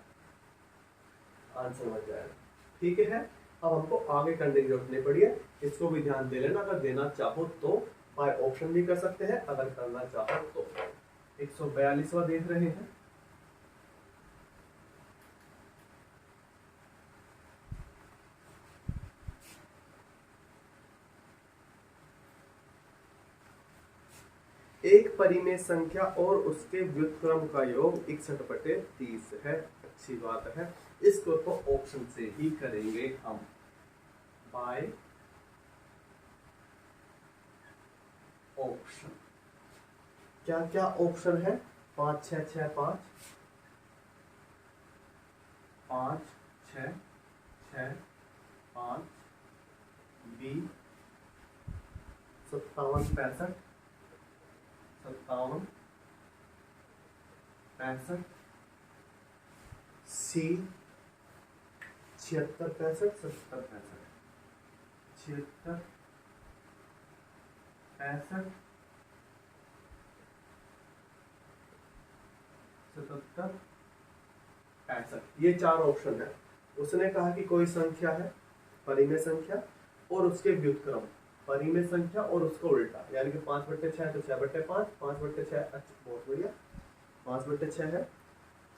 आंसर बन जाएगा, ठीक है। अब हमको आगे करने की जरूरत नहीं पड़ी है, इसको भी ध्यान दे लेना। अगर देना चाहो तो बाय ऑप्शन भी कर सकते हैं, अगर करना चाहो तो। 142वां देख रहे हैं। एक परिमेय संख्या और उसके व्युत्क्रम का योग 61/30 है। अच्छी बात है, इसको तो ऑप्शन से ही करेंगे हम। By option. क्या क्या ऑप्शन है? 5 6 6 5, 5 6 6 5, बी 57 65, 57 65, सी 76 65 70 65, 76 65 77 65, ये 4 ऑप्शन है। उसने कहा कि कोई संख्या है परिमेय संख्या और उसके व्युत्क्रम, परिमेय संख्या और उसका उल्टा, यानी कि 5/6 तो 6/5, 5/6 अच्छा बहुत बढ़िया, 5/6 है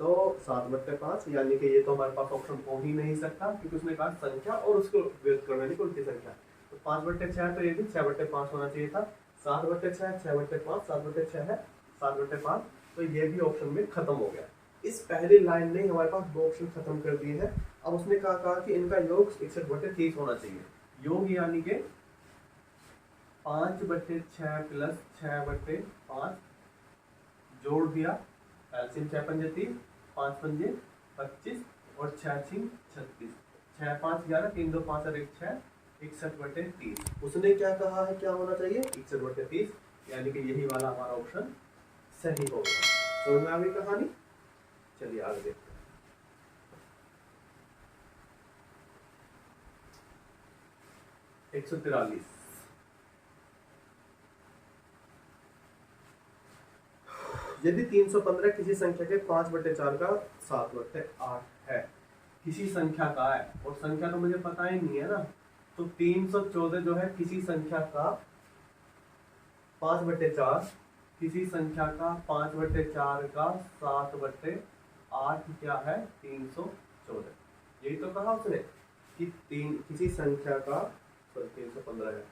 तो 7/5, यानी कि ये तो हमारे पास ऑप्शन हो ही नहीं सकता क्योंकि उसने कहा संख्या और उसको व्युत्क्रम यानी कि उल्टी संख्या। तो 5/6 तो ये भी 6/5 होना चाहिए था, 7/6 6/5, 7/6 है 7/5, तो ये भी ऑप्शन में खत्म हो गया। इस पहली लाइन ने हमारे पास 2 ऑप्शन खत्म कर दिए हैं। अब उसने कहा कि इनका योग 61/30 होना चाहिए। योग यानी कि 5/6 प्लस 6/5 जोड़ दिया, एलसीएम 6 पंजे 30, 5 पंजे 25 और 6 6 36, 6 5 11, 3 2 5 और 1 6, 61/30। उसने क्या कहा है क्या होना चाहिए? 61/30, यानी कि यही वाला हमारा ऑप्शन सही होगा। समझ में आ गई कहानी? चलिए आगे देखते हैं। एक 143, यदि 315 किसी संख्या के 5/4 का 7/8 है, किसी संख्या का है और संख्या तो मुझे पता ही नहीं है ना, तो 314 जो है किसी संख्या का 5/4, किसी संख्या का 5/4 का 7/8 क्या है? 314। यही तो कहा उसने कि किसी संख्या का 315 है,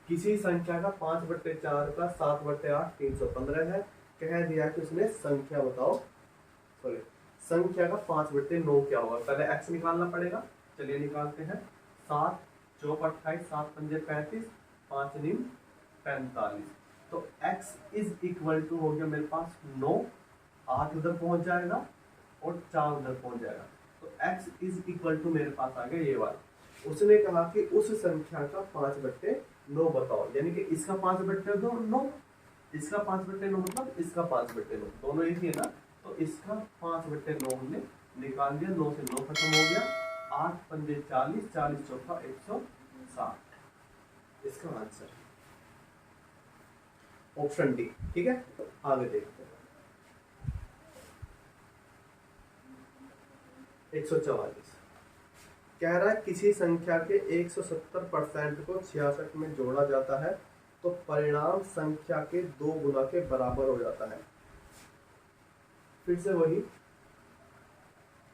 किसी संख्या का 5/4 का 7/8 315 है। कह दिया कि उसने संख्या बताओ, सॉरी संख्या का 5/9 क्या होगा? पहले x निकालना पड़ेगा, चलिए निकालते हैं। 7 चौक 28, 7 पंजे 35, 5 नीम 45, तो x इज इक्वल टू हो गया मेरे पास 9, 8 उधर पहुंच जाएगा और 4 उधर पहुंच जाएगा, तो x इज इक्वल टू मेरे पास आ गया ये वाला। उसने कहा कि उस संख्या का 5/9 बताओ, यानी कि इसका 5/9, इसका 5/9 मतलब इसका 5/9, दोनों एक ही है ना, तो इसका 5/9 हमने निकाल दिया। 9 से 9 खत्म हो गया, 8 पंजे 40, 40 चौका 160, इसका आंसर ऑप्शन डी। ठीक है, आगे देखते हैं। 144 कह रहा है किसी संख्या के 170% को 66 में जोड़ा जाता है तो परिणाम संख्या के 2 गुना के बराबर हो जाता है। फिर से वही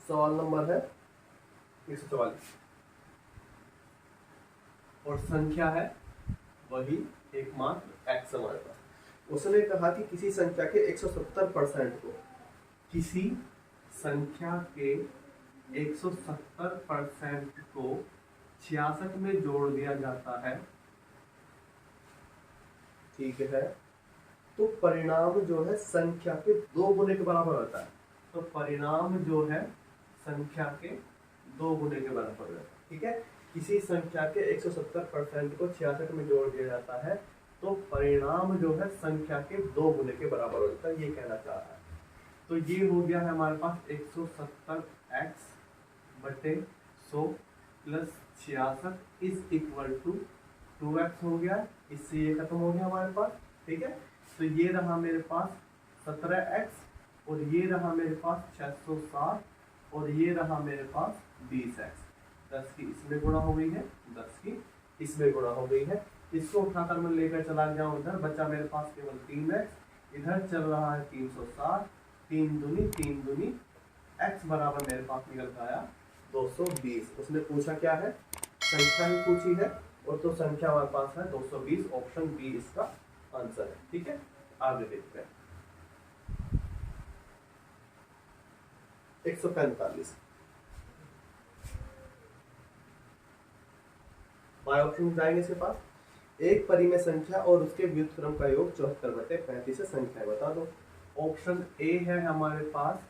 सवाल नंबर है 144 और संख्या है वही एकमात्र x हमारे पास। उसने कहा कि किसी संख्या के 170% को, किसी संख्या के 170% को 66 में जोड़ दिया जाता है, ठीक है, तो परिणाम जो है संख्या के 2 गुने के बराबर होता है। तो परिणाम जो है संख्या के 2 गुने के बराबर होता है। ठीक है, किसी संख्या के 170% को 66 में जोड़ दिया जाता है तो परिणाम जो है संख्या के 2 गुने के बराबर हो जाता है, ये कहना चाह रहा है। तो ये हो गया है हमारे पास 170x/100 plus 66 is equal to 2x हो गया, इससे ये खत्म हो गया हमारे पास। ठीक है, तो ये रहा मेरे पास 17x और ये रहा मेरे पास 660 और ये रहा मेरे पास 20x। 10 की इसमें गुणा हो गई है, 10 की इसमें गुणा हो गई है। इसको उठाकर मैं लेकर चला गया उधर, बचा मेरे पास केवल 3x, इधर चल रहा है 360, 3 दूनी x बराबर मेरे पास निकल कर आया 220। उसने पूछा क्या है? संख्या ही पूछी है और तो संख्या हमारे पास है 220, ऑप्शन बी इसका आंसर है। ठीक है, आगे देखते हैं। 145 बाय ऑप्शन जाएंगे इसके पास। एक परिमेय संख्या और उसके व्युत्क्रम का योग 74/35 से संख्या है, बता दो। ऑप्शन ए है हमारे पास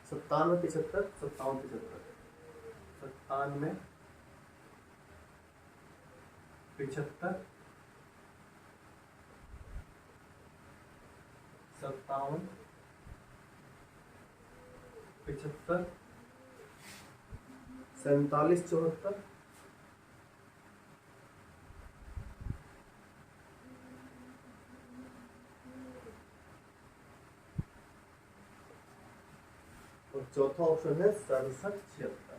97, 75, 57, 75, 97, 75, 57, 75, 47, 74 और चौथा ऑप्शन है 67, 76।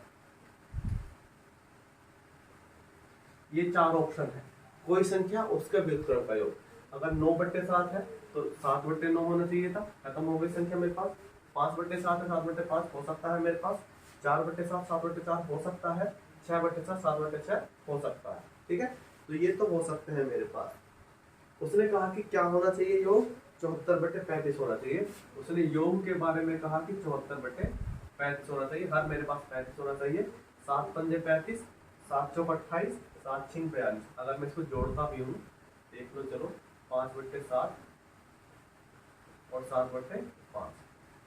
ये 4 ऑप्शन है। कोई संख्या उसका व्युत्क्रम का योग, अगर 9/7 है तो 7/9 होना चाहिए था, खत्म हो गई संख्या मेरे पास। 5/7 है 7/5 हो सकता है मेरे पास। 4/7 7/4 हो सकता है। 6/7 7/6 हो सकता है। ठीक है, तो ये तो हो सकते हैं मेरे पास। उसने कहा कि क्या होना चाहिए योग, 74/35 होना चाहिए। उसने योग के बारे में कहा कि 74/35 होना चाहिए। हर मेरे पास 35 होना चाहिए। 7 पंजे 35, 7 चौक 28, 7 छिंग 42। अगर मैं इसको जोड़ता भी हूँ, देख लो चलो, 5/7 और 7/5,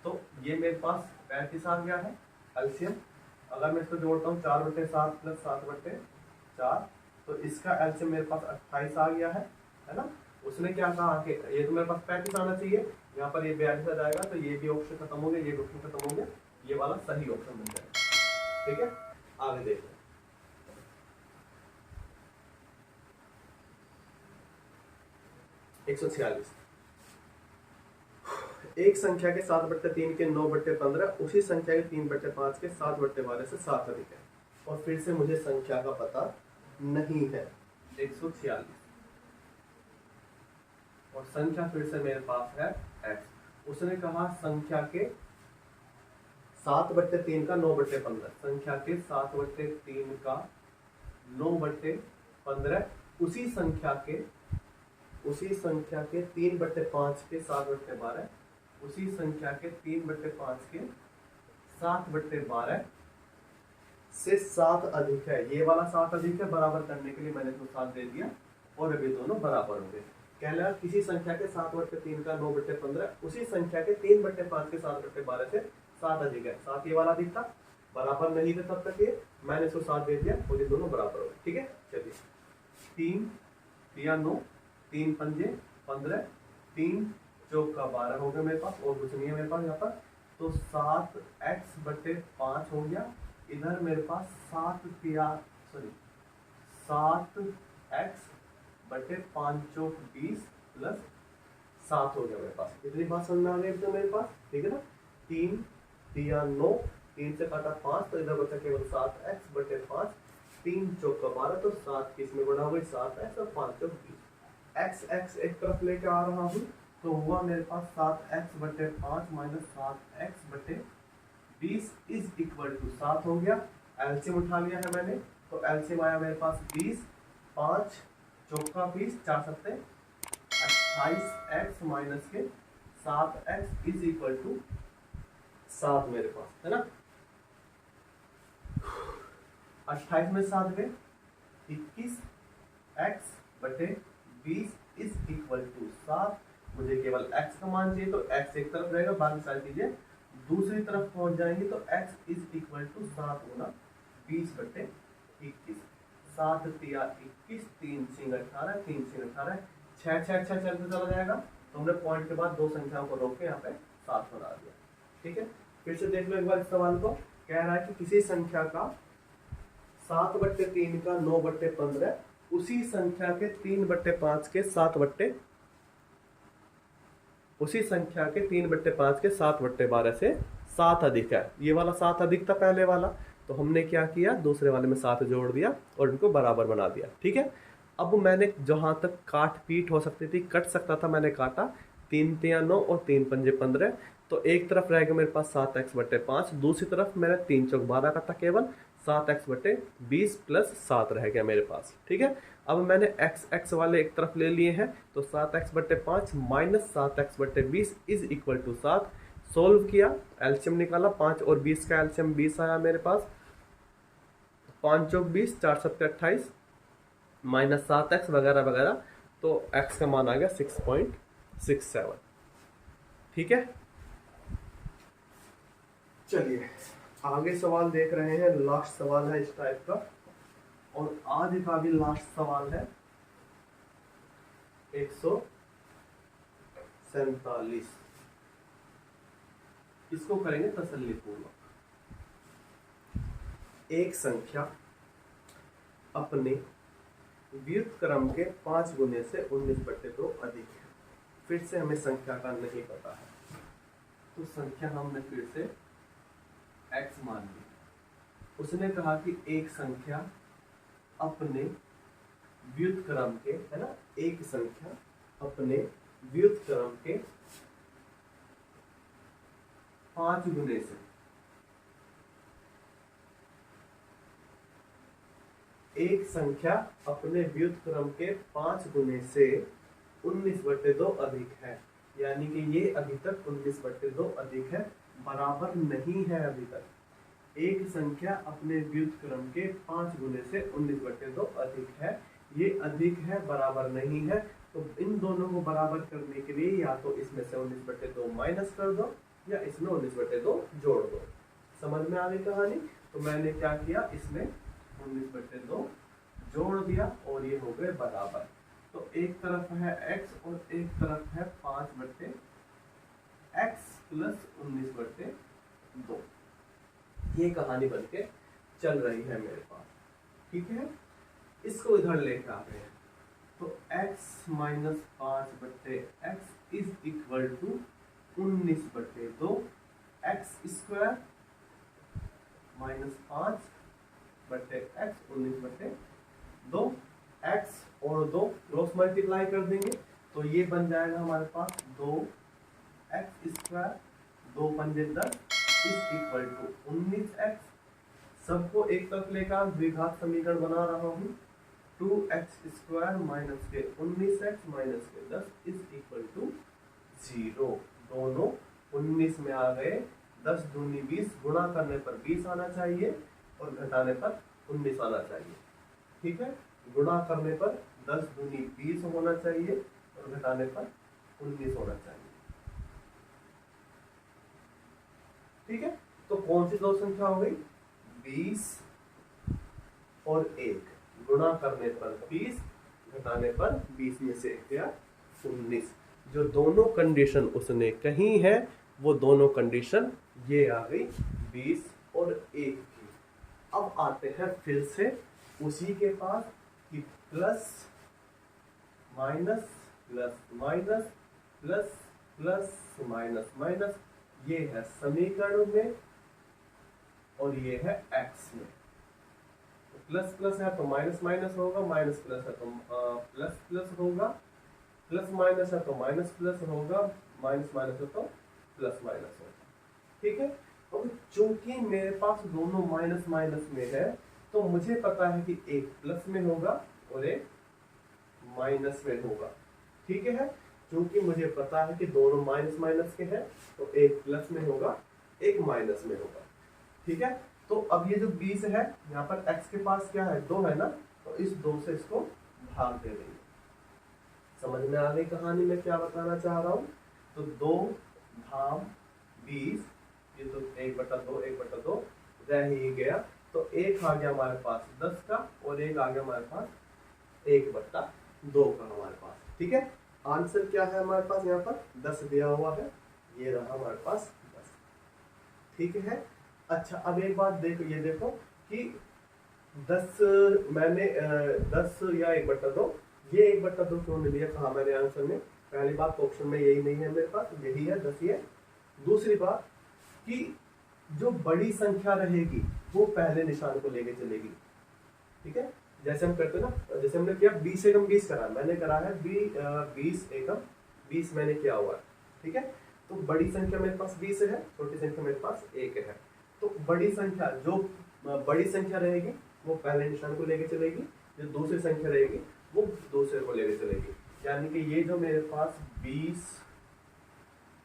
तो ये मेरे पास 35 आ गया है एलसीएम। अगर मैं इसको जोड़ता हूँ 4/7 प्लस 7/4, तो इसका एलसीएम मेरे पास 28 आ गया है ना। उसने क्या कहा कि ये तो मेरे पास 35 आना चाहिए, यहाँ पर ये 42 आ जाएगा, तो ये भी ऑप्शन खत्म हो गया, ये भी ऑप्शन खत्म हो गया, ये वाला सही ऑप्शन बन जाएगा। ठीक है, आगे देखो। एक 146, एक संख्या के 7/3 के 9/15 उसी संख्या के 3/5 के 7/12 से 7 अधिक है, और फिर से मुझे संख्या का पता नहीं है। 146 और संख्या फिर से मेरे पास है x। उसने कहा संख्या के 7/3 का 9/15, संख्या के 7/3 का 9/15 उसी संख्या के 3/5 के 7/12, उसी संख्या के 3/5 के 7/12 से 7 अधिक है। ये वाला 7 अधिक है, बराबर करने के लिए मैंने तो 7 दे दिया, और अभी दोनों बराबर होंगे। कहना किसी संख्या के 7/3 का 9/15 उसी संख्या के 3/5 के 7/12 से 7 अधिक है। 7 ये वाला अधिक था, बराबर नहीं थे तब तक ये, मैंने इसको 7 दे दिया, और ये दोनों बराबर हो गए। ठीक है, चलिए 3 या 9, 3 पंजे 15, 3 चौक का 12 हो गया मेरे पास, और कुछ नहीं है मेरे पास यहाँ पर। तो 7x/5 हो गया। इधर मेरे पास 7x/5 चौक 20 प्लस 7 हो गया मेरे पास। इतनी बात समझ में आ गई तो मेरे पास, ठीक है ना। 3 या 9, 3 से काटा 5, तो इधर बचा केवल 7x/5, 3 चौक का 12, तो 7 किस में बड़ा हो गई, 7x और 5 चौक 20। x एक तरफ लेके आ रहा हूँ, तो हुआ मेरे पास 7x/5 minus 7x/20 is equal to 7 हो गया। एलसीएम उठा लिया है मैंने, तो एलसीएम आया मेरे पास 20, 5 चौका 20, 4 सत्ते 28x माइनस के 7x इज इक्वल टू 7 मेरे पास, है ना। 28 में 7 गए, 21x/20 इज इक्वल टू 7। मुझे केवल x का मान चाहिए, तो x एक तरफ रहेगा, बाकी सारी चीजें दूसरी तरफ पहुंच जाएंगी। तो x इज इक्वल टू 7 गुना 20/21। 7 तिया 21, 3 सिंग 18, 3 सिंग 18, 6 6 6 चलते चला जाएगा। तो हमने पॉइंट के बाद 2 संख्याओं को रोक के यहाँ पे 7 बना दिया। ठीक है, फिर से देख लो एक बार इस सवाल को। कह रहा है कि किसी संख्या का 7/3 का 9/15 उसी संख्या के 3/5 के 7/12 से 7 अधिक है। ये वाला 7 अधिक था पहले वाला, तो हमने क्या किया, दूसरे वाले में 7 जोड़ दिया और इनको बराबर बना दिया। ठीक है, अब मैंने जहां तक काट पीट हो सकती थी, कट सकता था, मैंने काटा। 3 तिया 9 और 3 पंजे 15, तो एक तरफ रहेगा मेरे पास 7x/5, दूसरी तरफ मैंने 3 चौक 12 का था केवल, 7x/20 प्लस 7 रह गया मेरे पास। ठीक है, अब मैंने x वाले एक तरफ ले लिए हैं, तो 7x/5 minus 7x/20 is equal to 7। Solve किया, एलसीएम निकाला, 5 और 20 का एलसीएम 20 आया मेरे पास। 5 चौक 20, 4 सत्ते 28, माइनस 7x वगैरह वगैरह, तो x का मान आ गया 6.67। ठीक है, चलिए आगे सवाल देख रहे हैं। लास्ट सवाल है इस टाइप का, और आज का भी लास्ट सवाल है 147। इसको करेंगे तसल्ली पूर्वक। एक संख्या अपने व्युत्क्रम के 5 गुने से 19/2 अधिक है। फिर से हमें संख्या का नहीं पता है, तो संख्या हमने फिर से x मान ली। उसने कहा कि एक संख्या अपने व्युत्क्रम के, है ना, एक संख्या अपने व्युत्क्रम के 5 गुने से, एक संख्या अपने व्युत्क्रम के 5 गुने से 19/2 अधिक है। यानी कि ये अभी तक 19/2 अधिक है, बराबर नहीं है। अभी तक एक संख्या अपने व्युत्क्रम के 5 गुने से 19/2 अधिक है। ये अधिक है, बराबर नहीं है। तो इन दोनों को बराबर करने के लिए या तो इसमें से 19/2 माइनस कर दो, या इसमें 19/2 जोड़ दो। समझ में आ गई कहानी? तो मैंने क्या किया, इसमें 19/2 जोड़ दिया और ये हो गए बराबर। तो एक तरफ है x और एक तरफ है 5/x प्लस 19/2। ये कहानी बनके चल रही है मेरे पास। ठीक है, इसको इधर लेके आ गए हैं। तो x minus 5/x is equal to 19/2 x square minus 5/x 19/2। x और 2 क्रॉस मल्टीप्लाई कर देंगे तो ये बन जाएगा हमारे पास 2x स्क्वायर 2 पंजे 10 इज इक्वल टू 19x। सबको एक तरफ लेकर द्विघात समीकरण बना रहा हूँ। 2x स्क्वायर माइनस के 19x माइनस के 10 इज इक्वल टू 0। दोनों 19 में आ गए। 10 दूनी 20, गुणा करने पर 20 आना चाहिए और घटाने पर 19 आना चाहिए। ठीक है, गुणा करने पर 10 दूनी 20 होना चाहिए और घटाने पर 19 होना चाहिए। ठीक है, तो कौन सी दो संख्या हो गई? 20 और 1, गुणा करने पर 20, घटाने पर 20 में से गया 19। जो दोनों कंडीशन उसने कही है वो दोनों कंडीशन ये आ गई 20 और 1 की। अब आते हैं फिर से उसी के पास कि plus minus plus minus plus plus minus minus, ये है समीकरण में और ये है x में। प्लस प्लस है तो माइनस माइनस होगा, माइनस प्लस है तो प्लस प्लस होगा, प्लस माइनस है तो माइनस प्लस होगा, माइनस माइनस है तो प्लस माइनस होगा। ठीक है, अब चूंकि मेरे पास दोनों माइनस माइनस में है तो मुझे पता है कि एक प्लस में होगा और एक माइनस में होगा। ठीक है, चूंकि मुझे पता है कि दोनों माइनस माइनस के हैं तो एक प्लस में होगा एक माइनस में होगा। ठीक है, तो अब ये जो 20 है यहाँ पर x के पास क्या है 2 है ना, तो इस 2 से इसको भाग दे देंगे। समझ में आ गई कहानी में क्या बताना चाह रहा हूँ? तो 2 भाग 20, ये तो 1/2 1/2 रह ही गया, तो 1 आ गया हमारे पास 10 का और 1 आ गया हमारे पास 1/2 का हमारे पास। ठीक है, आंसर क्या है हमारे पास? यहाँ पर 10 दिया हुआ है, ये रहा हमारे पास 10। ठीक है, अच्छा अब एक बात देखो, ये देखो कि 10 मैंने 10 या 1/2, ये 1/2 क्यों नहीं लिया? कहा मैंने आंसर में? पहली बात ऑप्शन में यही नहीं है मेरे पास, यही है 10 ही है। दूसरी बात कि जो बड़ी संख्या रहेगी वो पहले निशान को लेके चलेगी। ठीक है, जैसे हम करते हैं ना, जैसे हमने किया 20 एकम 20 करा, मैंने करा है 20 एकम 20 मैंने किया हुआ है। ठीक है, तो बड़ी संख्या मेरे पास 20 है, छोटी संख्या मेरे पास 1 है। तो बड़ी संख्या, जो बड़ी संख्या रहेगी वो पहले निशान को लेके चलेगी, जो दूसरी संख्या रहेगी वो दूसरे को लेके चलेगी। यानी कि ये जो मेरे पास 20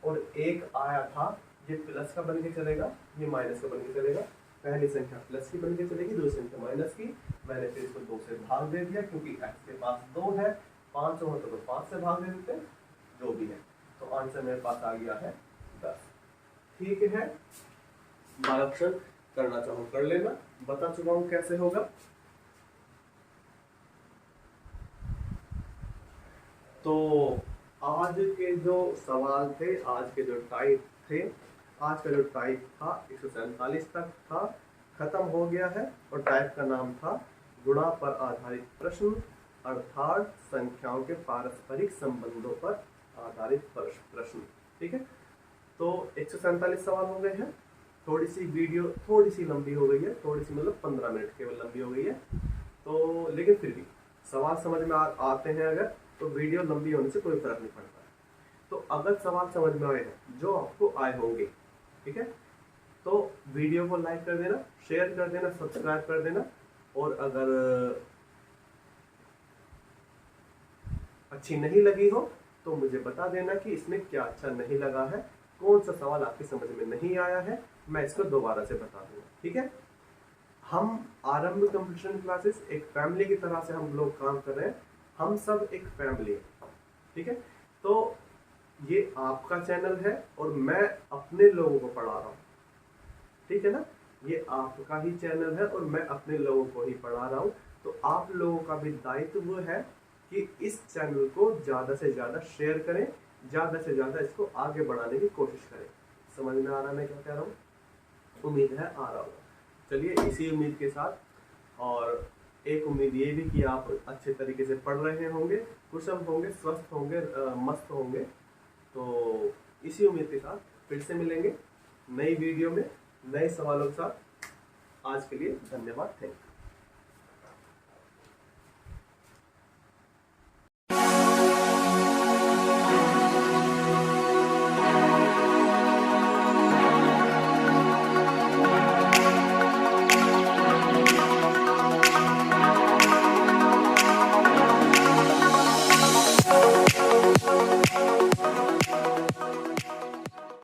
और 1 आया था, ये प्लस का बन के चलेगा, ये माइनस का बन के चलेगा। पहली संख्या प्लस की बन के चलेगी, दूसरी संख्या माइनस की। मैंने फिर इसको 2 से भाग दे दिया क्योंकि x के पास 2 है, 5 होता तो 5 से भाग दे देते, जो भी है। तो आंसर मेरे पास आ गया है 10। ठीक है, बाय ऑप्शन करना चाहो कर लेना, बता चुका हूं कैसे होगा। तो आज के जो सवाल थे, आज के जो टाइप थे, आज का जो टाइप था 147 तक था, खत्म हो गया है। और टाइप का नाम था गुणा पर आधारित प्रश्न, अर्थात संख्याओं के पारस्परिक संबंधों पर आधारित प्रश्न। ठीक है, तो 147 सवाल हो गए हैं। थोड़ी सी वीडियो थोड़ी सी लंबी हो गई है, थोड़ी सी मतलब 15 मिनट केवल लंबी हो गई है। तो लेकिन फिर भी सवाल समझ में आते हैं अगर, तो वीडियो लंबी होने से कोई फर्क नहीं पड़ता। तो अगर सवाल समझ में आए हैं, जो आपको आए होंगे, ठीक है, तो वीडियो को लाइक कर देना, शेयर कर देना, सब्सक्राइब कर देना। और अगर अच्छी नहीं लगी हो तो मुझे बता देना कि इसमें क्या अच्छा नहीं लगा है, कौन सा सवाल आपकी समझ में नहीं आया है, मैं इसको दोबारा से बता दूंगा। ठीक है, हम आरंभ कंप्यूटर क्लासेस एक फैमिली की तरह से हम लोग काम कर रहे हैं, हम सब एक फैमिली है। ठीक है, तो ये आपका चैनल है और मैं अपने लोगों को पढ़ा रहा हूँ। ठीक है ना, ये आपका ही चैनल है और मैं अपने लोगों को ही पढ़ा रहा हूँ। तो आप लोगों का भी दायित्व है कि इस चैनल को ज़्यादा से ज़्यादा शेयर करें, ज़्यादा से ज़्यादा इसको आगे बढ़ाने की कोशिश करें। समझ में आ रहा मैं क्या कह रहा हूँ? उम्मीद है आ रहा होगा। चलिए, इसी उम्मीद के साथ, और एक उम्मीद ये भी कि आप अच्छे तरीके से पढ़ रहे होंगे, कुशल होंगे, स्वस्थ होंगे, मस्त होंगे। तो इसी उम्मीद के साथ फिर से मिलेंगे नई वीडियो में नए सवालों के साथ। आज के लिए धन्यवाद, थैंक यू।